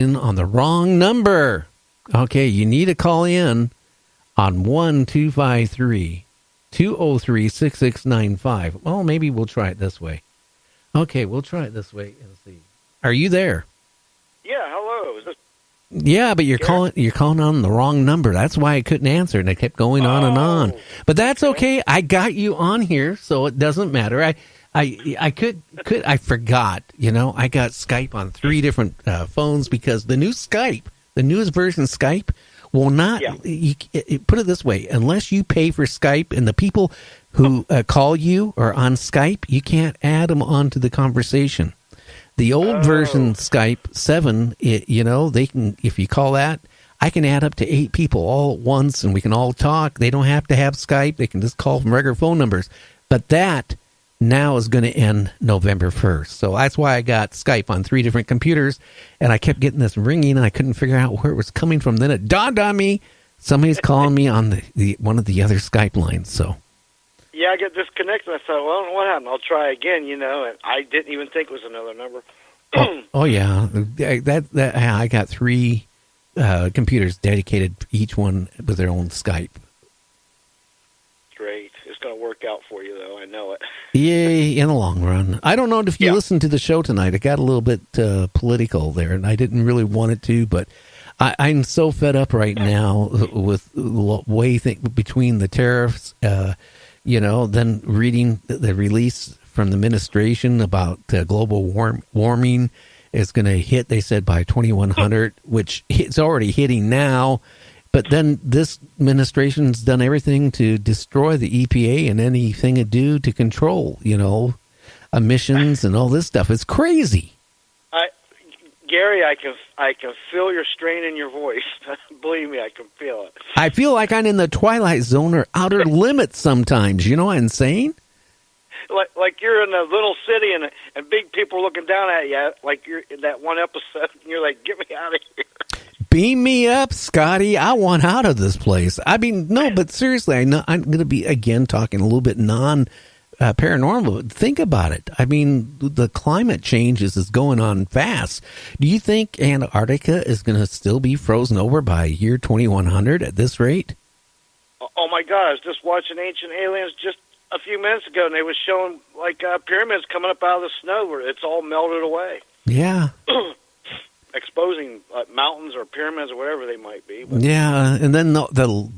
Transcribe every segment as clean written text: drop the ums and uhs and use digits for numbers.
on the wrong number. Okay, you need to call in on 1-253-203-6695. Well, maybe we'll try it this way. Okay, we'll try it this way and see. Are you there? Yeah, hello. Is this... Yeah, but you're calling on the wrong number. That's why I couldn't answer, and it kept going on and on. But that's okay. I got you on here, so it doesn't matter. I forgot. I got Skype on 3 different phones because the newest version of Skype will not. Yeah. Put it this way: unless you pay for Skype, and the people who call you are on Skype, you can't add them onto the conversation. The old version Skype 7, they can, if you call that, I can add up to 8 people all at once, and we can all talk. They don't have to have Skype. They can just call from regular phone numbers. But that now is going to end November 1st. So that's why I got Skype on 3 different computers, and I kept getting this ringing, and I couldn't figure out where it was coming from. Then it dawned on me, somebody's calling me on the one of the other Skype lines, so... Yeah, I get disconnected. I thought, well, what happened? I'll try again, and I didn't even think it was another number. Oh yeah, I got 3 computers dedicated, each one with their own Skype. Great. It's going to work out for you, though. I know it. Yay, in the long run. I don't know if you listened to the show tonight. It got a little bit political there, and I didn't really want it to, but I'm so fed up right now with the way between the tariffs, then reading the release from the administration about global warming is going to hit, they said, by 2100, which it's already hitting now. But then this administration's done everything to destroy the EPA and anything it do to control, emissions and all this stuff. It's crazy. Gary, I can feel your strain in your voice. Believe me, I can feel it. I feel like I'm in the Twilight Zone or Outer Limits sometimes. You know what I'm saying? Like you're in a little city and big people are looking down at you, like you're in that one episode, and you're like, get me out of here. Beam me up, Scotty. I want out of this place. I mean, no, but seriously, I'm going to be, again, talking a little bit paranormal. Think about it. I mean, the climate changes is going on fast. Do you think Antarctica is going to still be frozen over by year 2100 at this rate? Oh my God, I was just watching Ancient Aliens just a few minutes ago, and they was showing pyramids coming up out of the snow where it's all melted away. Yeah. Exposing mountains or pyramids or whatever they might be. But. Yeah, and then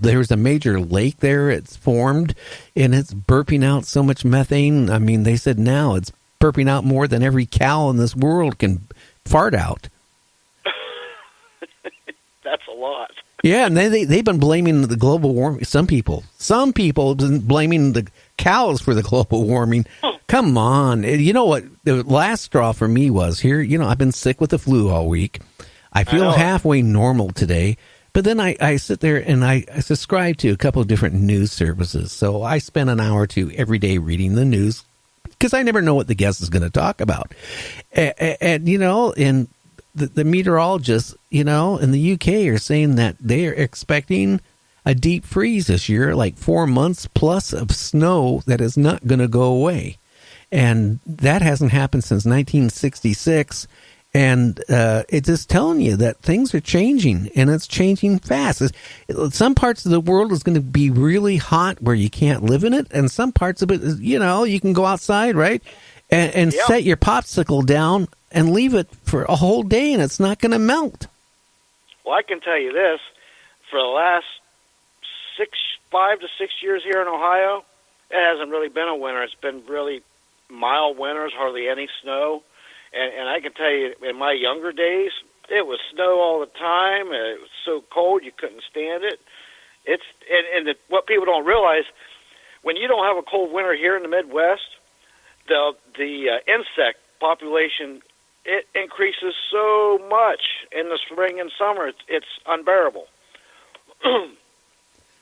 there's a major lake there. It's formed, and it's burping out so much methane. I mean, they said now it's burping out more than every cow in this world can fart out. That's a lot. Yeah, and they've been blaming the global warming. Some people have been blaming the cows for the global warming. Come on. You know what? The last straw for me was here. I've been sick with the flu all week. I feel halfway normal today. But then I sit there and I subscribe to a couple of different news services. So I spend an hour or 2 every day reading the news because I never know what the guest is going to talk about. And the meteorologists, in the UK are saying that they are expecting a deep freeze this year, like 4 months plus of snow that is not going to go away. And that hasn't happened since 1966. And it's just telling you that things are changing, and it's changing fast. Some parts of the world is going to be really hot where you can't live in it, and some parts of it, you can go outside, right, and set your popsicle down and leave it for a whole day, and it's not going to melt. Well, I can tell you this. For the last 5 to 6 years here in Ohio, it hasn't really been a winter. It's been really mild winters, hardly any snow. And I can tell you, in my younger days, it was snow all the time. It was so cold you couldn't stand it. What people don't realize, when you don't have a cold winter here in the Midwest, the insect population, it increases so much in the spring and summer. It's unbearable.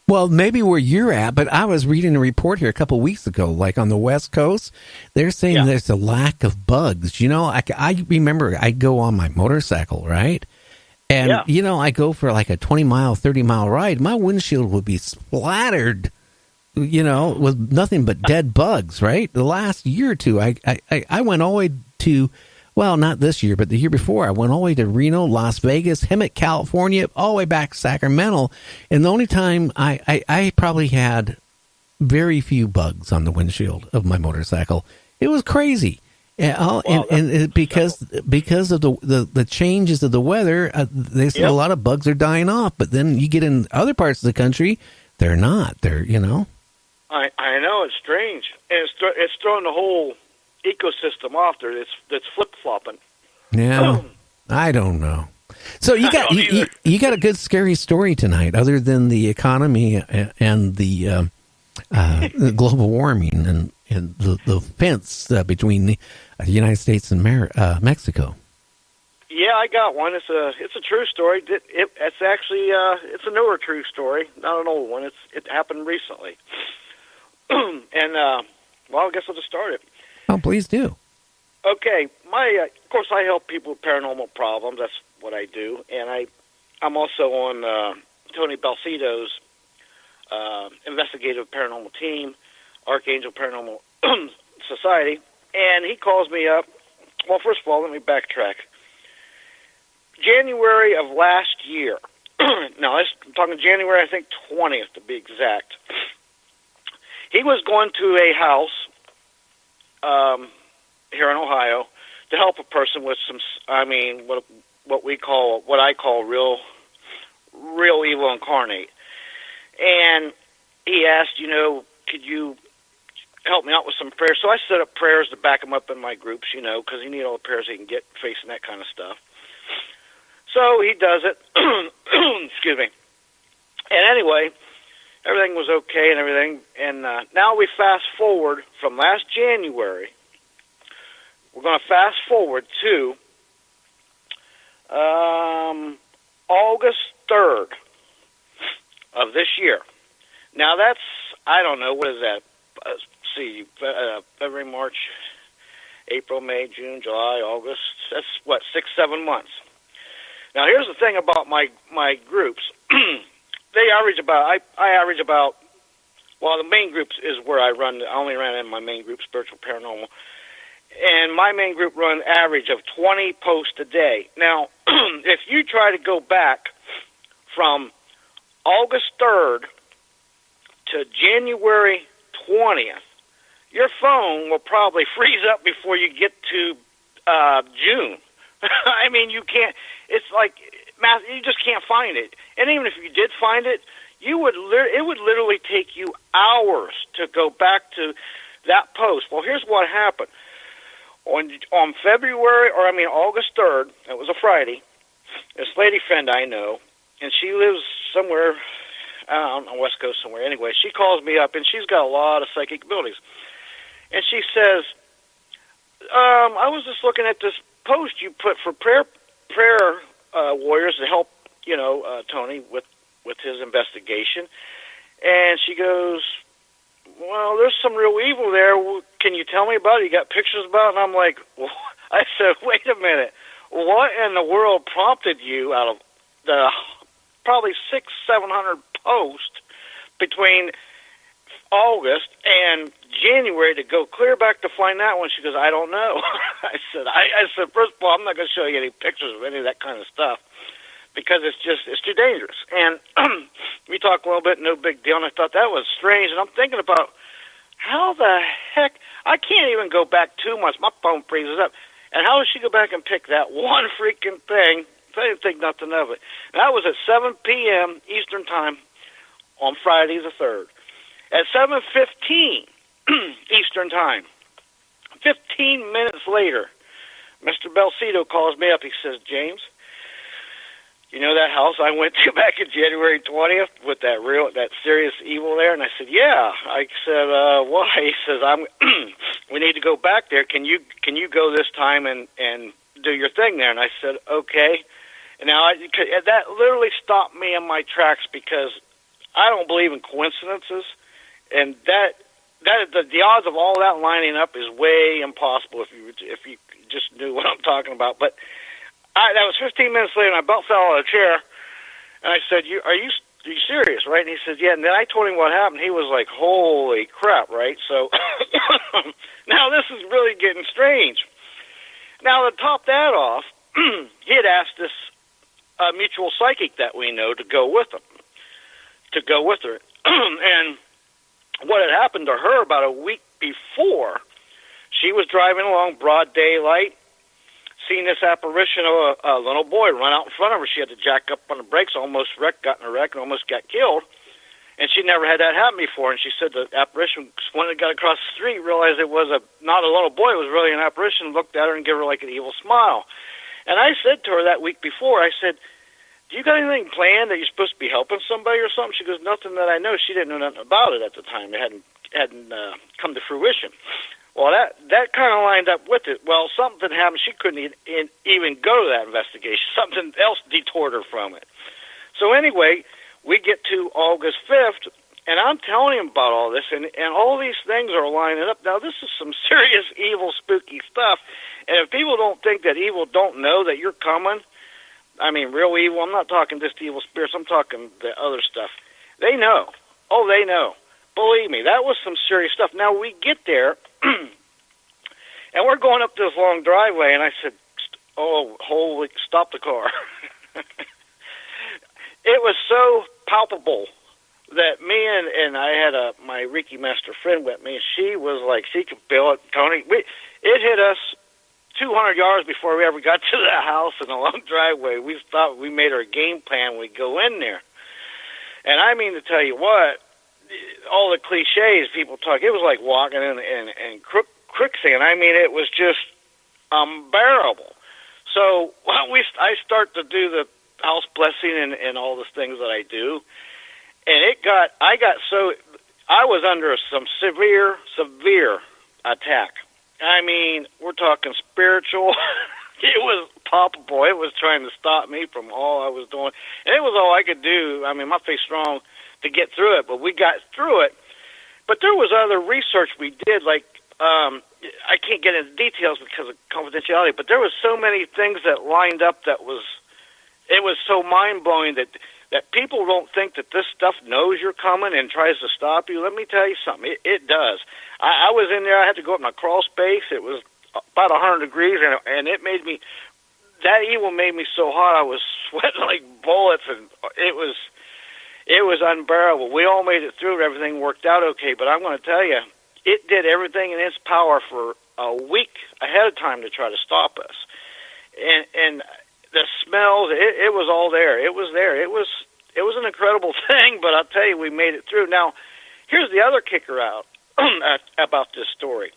Well, maybe where you're at, but I was reading a report here a couple of weeks ago, like on the West Coast, they're saying there's a lack of bugs. I remember I go on my motorcycle, right? And, I go for like a 20-mile, 30-mile ride. My windshield would be splattered, with nothing but dead bugs, right? The last year or two, I went all the way to, Well, not this year, but the year before, I went all the way to Reno, Las Vegas, Hemet, California, all the way back to Sacramento. And the only time I probably had very few bugs on the windshield of my motorcycle. It was crazy. And because of the changes of the weather, they say a lot of bugs are dying off. But then you get in other parts of the country, they're not. They're, you know. I know, it's strange. And it's throwing the whole ecosystem off there. It's flip-flopping. Yeah, I don't know. So you got you got a good scary story tonight, other than the economy and the global warming and the fence between the United States and Mexico. Yeah, I got one. It's a true story. It's actually it's a newer true story, not an old one. It happened recently. And well, I guess I'll just start it. Oh, please do. Okay, of course I help people with paranormal problems. That's what I do, and I'm also on Tony Balsito's investigative paranormal team, Archangel Paranormal Society, and he calls me up. Well, first of all, let me backtrack. January of last year. Now, I'm talking January, I think 20th to be exact. He was going to a house here in Ohio to help a person with some, what I call real evil incarnate. And he asked, could you help me out with some prayers? So I set up prayers to back him up in my groups, because you need all the prayers he can get facing that kind of stuff. So he does it. Excuse me. And anyway, everything was okay and everything. And now we fast forward from last January. We're going to fast forward to August 3rd of this year. Now that's, I don't know, what is that? Let's see, February, March, April, May, June, July, August. That's, 6-7 months. Now here's the thing about my groups. They average about, I average about, well, the main groups is where I run. I only ran in my main group, Spiritual Paranormal. And my main group run average of 20 posts a day. Now, if you try to go back from August 3rd to January 20th, your phone will probably freeze up before you get to June. I mean, you can't, it's like, you just can't find it. And even if you did find it, it would literally take you hours to go back to that post. Well, here's what happened. On August 3rd, it was a Friday, this lady friend I know, and she lives somewhere, on the West Coast somewhere. Anyway, she calls me up, and she's got a lot of psychic abilities. And she says, I was just looking at this post you put for prayer warriors to help, Tony with his investigation. And she goes, well, there's some real evil there. Can you tell me about it? You got pictures about it? And I'm like, well, I said, wait a minute. What in the world prompted you out of the probably 600-700 posts between August and January to go clear back to find that one? She goes, I don't know. I said, first of all, I'm not going to show you any pictures of any of that kind of stuff because it's too dangerous. And we talked a little bit, no big deal, and I thought that was strange. And I'm thinking about how the heck, I can't even go back 2 months. My phone freezes up. And how does she go back and pick that one freaking thing? I didn't think nothing of it. And that was at 7 p.m. Eastern Time on Friday the 3rd. At 7:15 Eastern Time, 15 minutes later, Mr. Balsito calls me up. He says, James, you know that house I went to back in January 20th with that serious evil there? And I said, yeah. I said, why? He says, we need to go back there. Can you go this time and do your thing there? And I said, okay. And now that literally stopped me in my tracks because I don't believe in coincidences, and the odds of all that lining up is way impossible if you just knew what I'm talking about. But that was 15 minutes later, and I about fell out of the chair, and I said, are you serious, right? And he said, yeah. And then I told him what happened. He was like, holy crap, right? So now this is really getting strange. Now, to top that off, he had asked this mutual psychic that we know to go with him, to go with her. And what had happened to her about a week before, she was driving along broad daylight, seen this apparition of a little boy run out in front of her. She had to jack up on the brakes, almost wrecked, got in a wreck, and almost got killed. And she never had that happen before. And she said the apparition, when it got across the street, realized it was not a little boy, it was really an apparition, looked at her and gave her like an evil smile. And I said to her that week before, I said, do you got anything planned that you're supposed to be helping somebody or something? She goes, nothing that I know. She didn't know nothing about it at the time. It hadn't come to fruition. Well, that kind of lined up with it. Well, something happened. She couldn't even go to that investigation. Something else detoured her from it. So anyway, we get to August 5th, and I'm telling him about all this, and all these things are lining up. Now, this is some serious evil, spooky stuff, and if people don't think that evil don't know that you're coming, I mean real evil, I'm not talking just evil spirits, I'm talking the other stuff. They know. Oh, they know. Believe me, that was some serious stuff. Now, we get there, and we're going up this long driveway, and I said, oh, holy, stop the car. It was so palpable that me and I had my Reiki master friend with me, and she was like, she could feel it, Tony. It hit us 200 yards before we ever got to the house in a long driveway. We thought we made our game plan. We'd go in there. And I mean to tell you what, all the cliches people talk, it was like walking in quicksand. I mean, it was just unbearable. So I start to do the house blessing and all the things that I do, and I was under some severe attack. I mean, we're talking spiritual. It was palpable. It was trying to stop me from all I was doing, and it was all I could do. I mean, my faith's strong to get through it, but we got through it. But there was other research we did, like I can't get into details because of confidentiality, but there was so many things that lined up that it was so mind-blowing that people don't think that this stuff knows you're coming and tries to stop you. Let me tell you something. It does. I was in there. I had to go up in a crawl space. It was about 100 degrees, and it made me, that evil made me so hot I was sweating like bullets, and it was unbearable. We all made it through. Everything worked out okay, but I'm going to tell you, it did everything in its power for a week ahead of time to try to stop us. And the smells, it was all there. It was there. It was an incredible thing, but I'll tell you, we made it through. Now, here's the other kicker out about this story.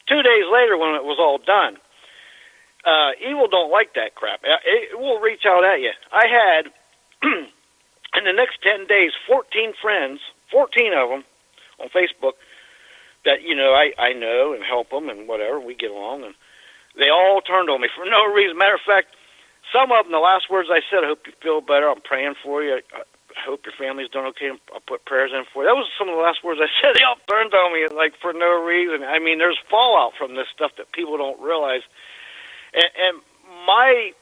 2 days later, when it was all done, evil don't like that crap. It will reach out at you. I had, in the next 10 days, 14 friends, 14 of them on Facebook that, I know and help them and whatever. We get along, and they all turned on me for no reason. Matter of fact, some of them, the last words I said, I hope you feel better. I'm praying for you. I hope your family's doing okay. I'll put prayers in for you. That was some of the last words I said. They all turned on me, like, for no reason. I mean, there's fallout from this stuff that people don't realize. And my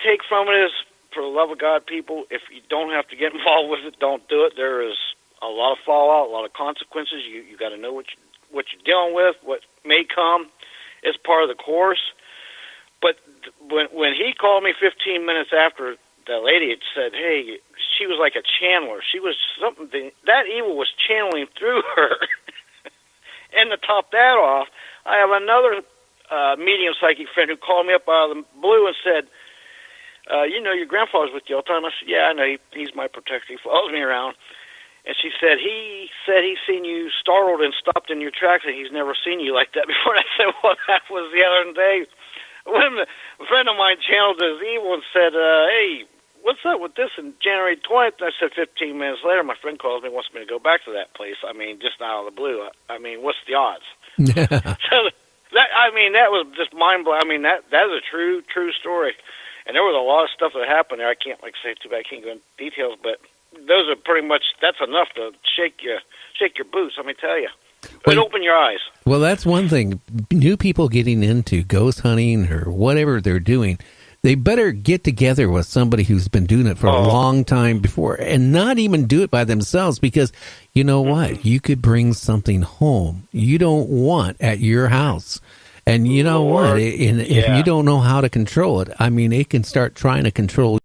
take from it is, for the love of God, people, if you don't have to get involved with it, don't do it. There is a lot of fallout, a lot of consequences. You got to know what you're dealing with, what may come. It's part of the course. But when he called me 15 minutes after, the lady had said, hey, she was like a channeler. She was something, that evil was channeling through her. And to top that off, I have another medium psychic friend who called me up out of the blue and said, your grandfather's with you all the time. I said, yeah, I know. He's my protector. He follows me around. And she said, he's seen you startled and stopped in your tracks, and he's never seen you like that before. And I said, well, that was the other day when a friend of mine channeled his evil and said, hey, what's up with this? And January 20th, I said 15 minutes later, my friend calls me, wants me to go back to that place. I mean, just out of the blue. I mean, what's the odds? So that was just mind-blowing. I mean, that is a true story. And there was a lot of stuff that happened there. I can't, say too bad, I can't go into details, but those are pretty much, that's enough to shake your boots, let me tell you. But open your eyes. Well, that's one thing. New people getting into ghost hunting or whatever they're doing, they better get together with somebody who's been doing it for a long time before, and not even do it by themselves, because you know what? You could bring something home you don't want at your house. And you know Lord, what? If yeah. you don't know how to control it, I mean, it can start trying to control